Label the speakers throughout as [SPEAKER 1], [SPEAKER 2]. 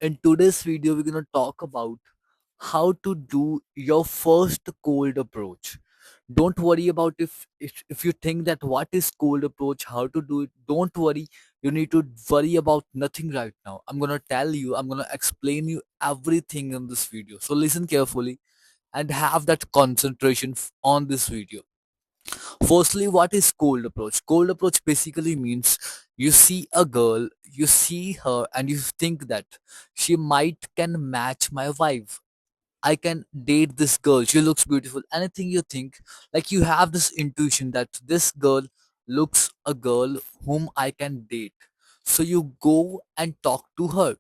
[SPEAKER 1] In today's video, we're gonna talk about how to do your first cold approach. Don't worry about if you think that what is cold approach, how to do it. Don't worry. You need to worry about nothing right now. I'm gonna tell you. I'm gonna explain you everything in this video. So listen carefully and have that concentration on this video. Firstly, what is cold approach? Cold approach basically means you see a girl, you see her, and you think that she might can match my vibe. I can date this girl. She looks beautiful. Anything you think, like you have this intuition that this girl looks a girl whom I can date. So you go and talk to her,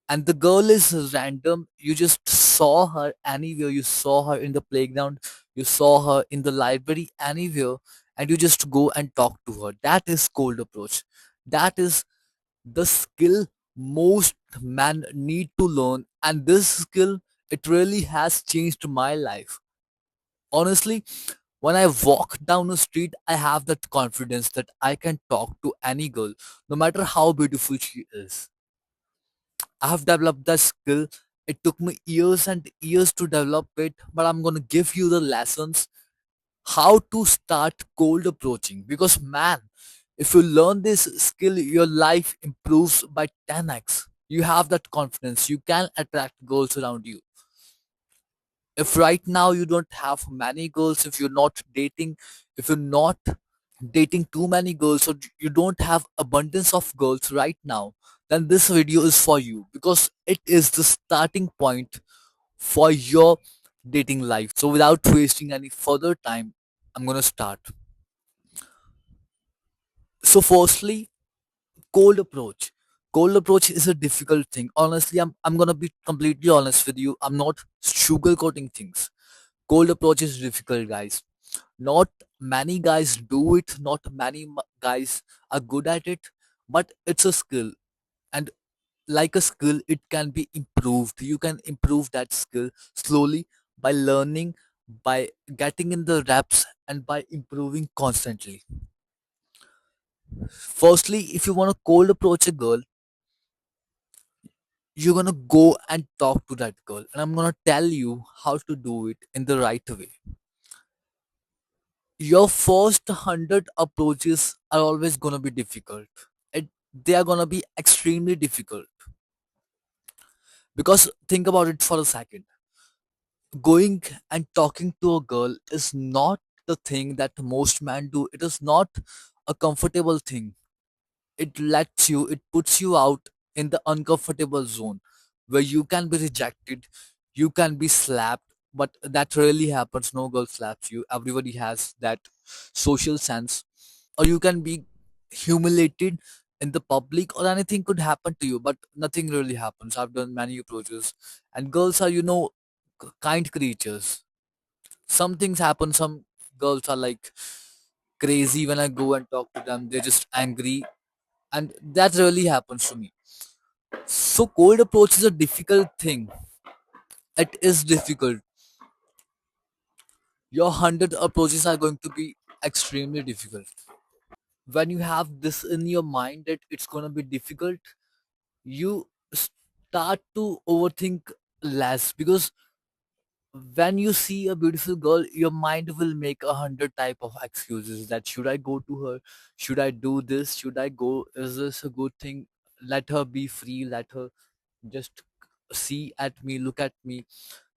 [SPEAKER 1] and the girl is random. You just saw her anywhere. You saw her in the playground, you saw her in the library, anywhere, and you just go and talk to her. That is cold approach. That is the skill most men need to learn, and this skill, it really has changed my life. Honestly, when I walk down the street, I have that confidence that I can talk to any girl, no matter how beautiful she is. I have developed that skill. It took me years and years to develop it, but I'm gonna give you the lessons how to start cold approaching. Because man, if you learn this skill, your life improves by 10x. You have that confidence. You can attract girls around you. If right now you don't have many girls, if you're not dating, if you're not dating too many girls, or you don't have abundance of girls right now, then this video is for you because it is the starting point for your dating life. So without wasting any further time, I'm gonna start. So firstly, cold approach. Cold approach is a difficult thing. Honestly, I'm gonna be completely honest with you. I'm not sugarcoating things. Cold approach is difficult, guys. Not many guys do it, not many guys are good at it, but it's a skill. And like a skill, it can be improved. You can improve that skill slowly by learning, by getting in the reps, and by improving constantly. Firstly, if you want to cold approach a girl, you're gonna go and talk to that girl, and I'm gonna tell you how to do it in the right way. Your first 100 approaches are always gonna be difficult. They are gonna be extremely difficult because think about it for a second. Going and talking to a girl is not the thing that most men do. It is not a comfortable thing. It puts you out in the uncomfortable zone where you can be rejected, you can be slapped, but that rarely happens. No girl slaps you. Everybody has that social sense. Or you can be humiliated in the public, or anything could happen to you, but nothing really happens. I've done many approaches, and girls are, kind creatures. Some things happen. Some girls are like crazy. When I go and talk to them, they're just angry, and that really happens to me. So cold approach is a difficult thing. It is difficult. Your 100 approaches are going to be extremely difficult. When you have this in your mind that it's going to be difficult, you start to overthink less, because when you see a beautiful girl, your mind will make 100 type of excuses that should I go to her, should I do this, should I go, is this a good thing, let her be free, let her just see at me, look at me.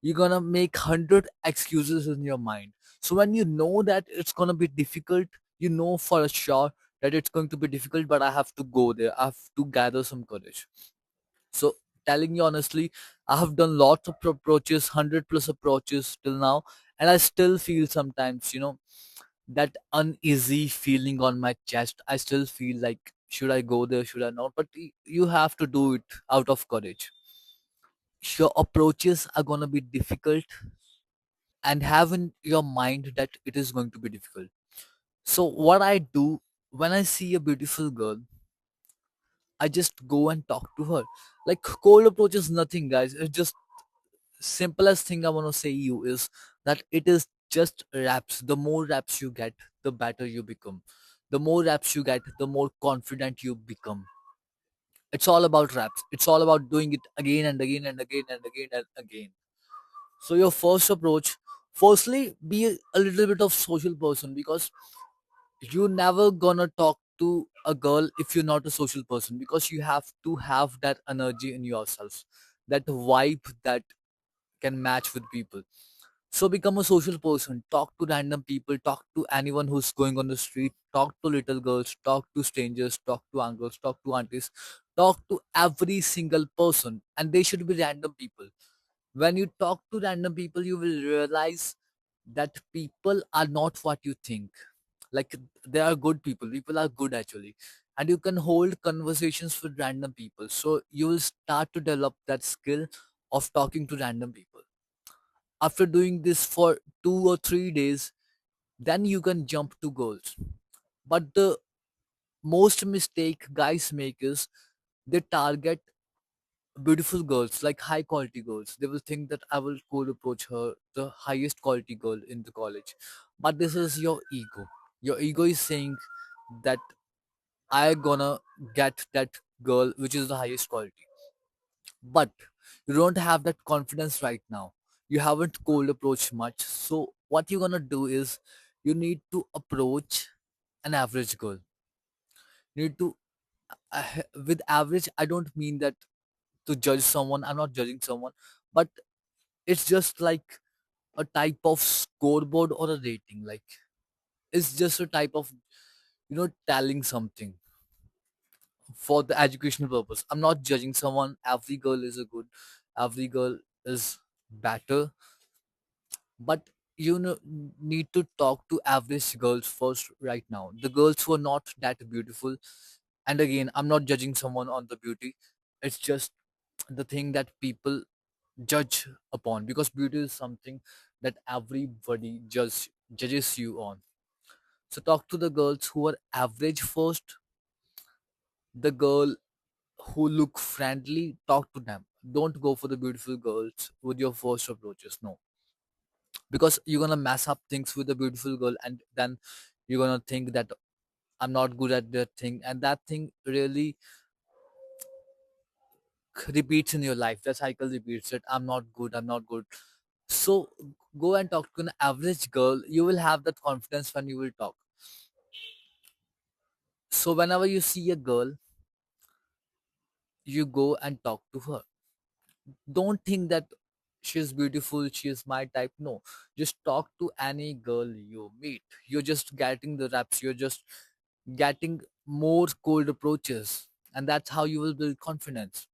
[SPEAKER 1] You're gonna make 100 excuses in your mind. So when you know that it's gonna be difficult, you know for sure that it's going to be difficult, but I have to go there, I have to gather some courage. So telling you honestly, I have done lots of approaches, 100 plus approaches till now, and I still feel sometimes, that uneasy feeling on my chest. I still feel like, should I go there, should I not? But you have to do it out of courage. Your approaches are gonna be difficult, and have in your mind that it is going to be difficult. So what I do, when I see a beautiful girl, I just go and talk to her. Like cold approach is nothing, guys. It's just simplest thing I want to say you is that it is just reps. The more reps you get, the better you become. The more reps you get, the more confident you become. It's all about raps. It's all about doing it again and again and again and again and again. So your first approach, firstly, be a little bit of social person, because you're never gonna talk to a girl if you're not a social person, because you have to have that energy in yourself, that vibe that can match with people. So become a social person. Talk to random people. Talk to anyone who's going on the street. Talk to little girls. Talk to strangers. Talk to uncles. Talk to aunties. Talk to every single person. And they should be random people. When you talk to random people, you will realize that people are not what you think. Like, they are good people. People are good actually. And you can hold conversations with random people. So you will start to develop that skill of talking to random people. After doing this for 2 or 3 days, then you can jump to goals. But the most mistake guys make is they target beautiful girls, like high quality girls. They will think that I will cold approach her, the highest quality girl in the college. But this is your ego. Your ego is saying that I gonna get that girl which is the highest quality. But you don't have that confidence right now. You haven't cold approached much. So what you're gonna do is you need to approach an average girl. You need to with average, I don't mean that to judge someone. I'm not judging someone, but it's just like a type of scoreboard or a rating. Like, it's just a type of, telling something for the educational purpose. I'm not judging someone. Every girl is a good, every girl is better, but need to talk to average girls first right now. The girls who are not that beautiful. And again, I'm not judging someone on the beauty. It's just the thing that people judge upon, because beauty is something that everybody judges you on. So talk to the girls who are average first. The girl who look friendly, talk to them. Don't go for the beautiful girls with your first approaches. No, because you're gonna mess up things with the beautiful girl, and then you're gonna think that I'm not good at that thing, and that thing really repeats in your life. The cycle repeats it. I'm not good. I'm not good. So go and talk to an average girl. You will have that confidence when you will talk. So whenever you see a girl, you go and talk to her. Don't think that she's beautiful, she's my type. No, just talk to any girl you meet. You're just getting the reps. You're just getting more cold approaches, and that's how you will build confidence.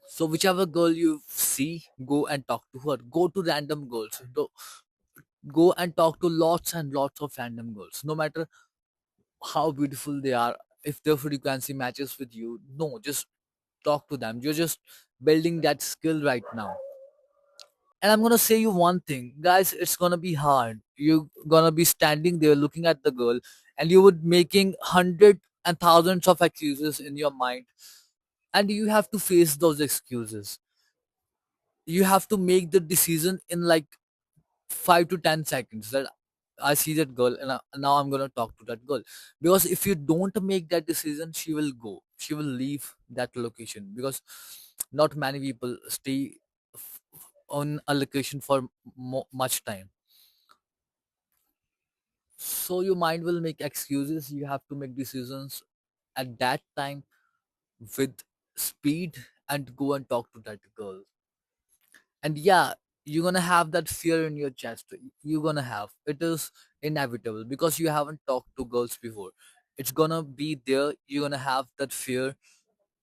[SPEAKER 1] So whichever girl you see, go and talk to her. Go to random girls. Go and talk to lots and lots of random girls, no matter how beautiful they are. If their frequency matches with you, no, just talk to them. You're just building that skill right now. And I'm gonna say you one thing, guys, it's gonna be hard. You're gonna be standing there looking at the girl, and you would making hundred and thousands of excuses in your mind, and you have to face those excuses. You have to make the decision in like 5 to 10 seconds. That I see that girl, and now I'm gonna talk to that girl. Because if you don't make that decision, she will go. She will leave that location, because not many people stay on a location for much time. So your mind will make excuses. You have to make decisions at that time with speed, and go and talk to that girl. And yeah, you're gonna have that fear in your chest. You're gonna have it. Is inevitable, because you haven't talked to girls before. It's gonna be there. You're gonna have that fear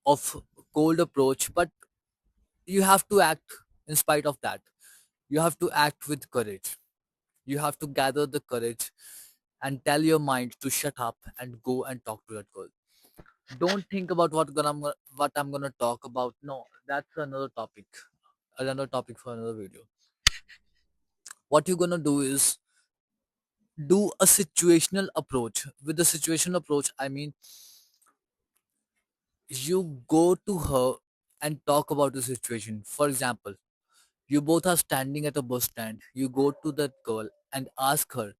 [SPEAKER 1] of cold approach, but you have to act in spite of that. You have to act with courage. You have to gather the courage and tell your mind to shut up and go and talk to that girl. Don't think about what I'm gonna talk about. No, that's another topic. Another topic for another video. What you're gonna do is do a situational approach. With the situational approach, I mean, you go to her and talk about the situation. For example, you both are standing at a bus stand. You go to that girl and ask her,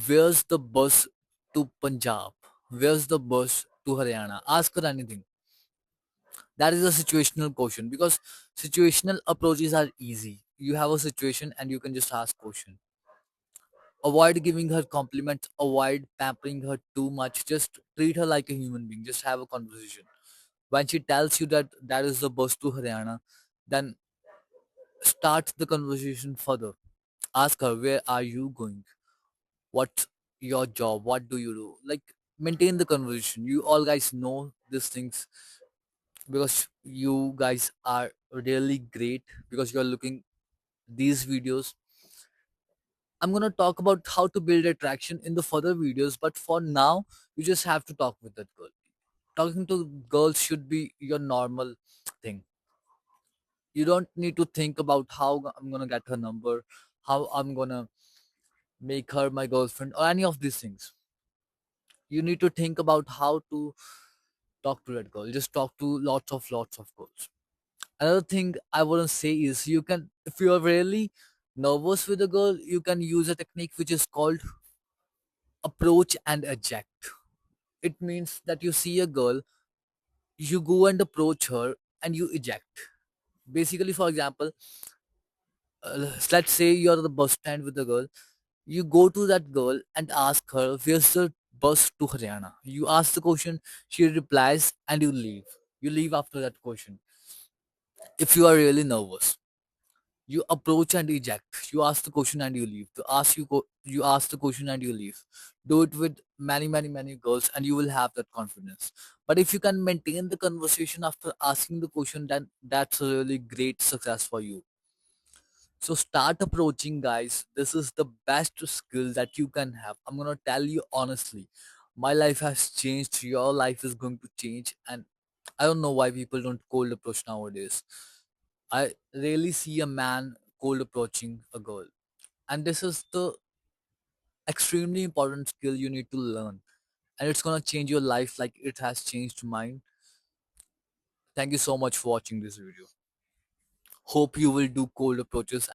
[SPEAKER 1] where's the bus to Punjab? Where's the bus to Haryana? Ask her anything. That is a situational question, because situational approaches are easy. You have a situation and you can just ask question. Avoid giving her compliments, avoid pampering her too much, just treat her like a human being, just have a conversation. When she tells you that that is the bus to Haryana, then start the conversation further. Ask her, where are you going? What's your job? What do you do? Like, maintain the conversation. You all guys know these things because you guys are really great, because you are looking these videos. I'm gonna talk about how to build attraction in the further videos, but for now, you just have to talk with that girl. Talking to girls should be your normal thing. You don't need to think about how I'm gonna get her number, how I'm gonna make her my girlfriend, or any of these things. You need to think about how to talk to that girl. Just talk to lots of girls. Another thing I want to say is, you can, if you are really nervous with a girl, you can use a technique which is called approach and eject. It means that you see a girl, you go and approach her, and you eject. Basically, for example, let's say you're at the bus stand with a girl. You go to that girl and ask her, where's the bus to Haryana? You ask the question, she replies, and you leave. You leave after that question. If you are really nervous, you approach and eject. You ask the question and you leave. You ask the question and you leave. Do it with many girls, and you will have that confidence. But if you can maintain the conversation after asking the question, then that's a really great success for you. So start approaching, guys. This is the best skill that you can have. I'm gonna tell you honestly, my life has changed. Your life is going to change, and I don't know why people don't cold approach nowadays. I rarely see a man cold approaching a girl, and this is the extremely important skill you need to learn, and it's gonna change your life like it has changed mine. Thank you so much for watching this video. Hope you will do cold approaches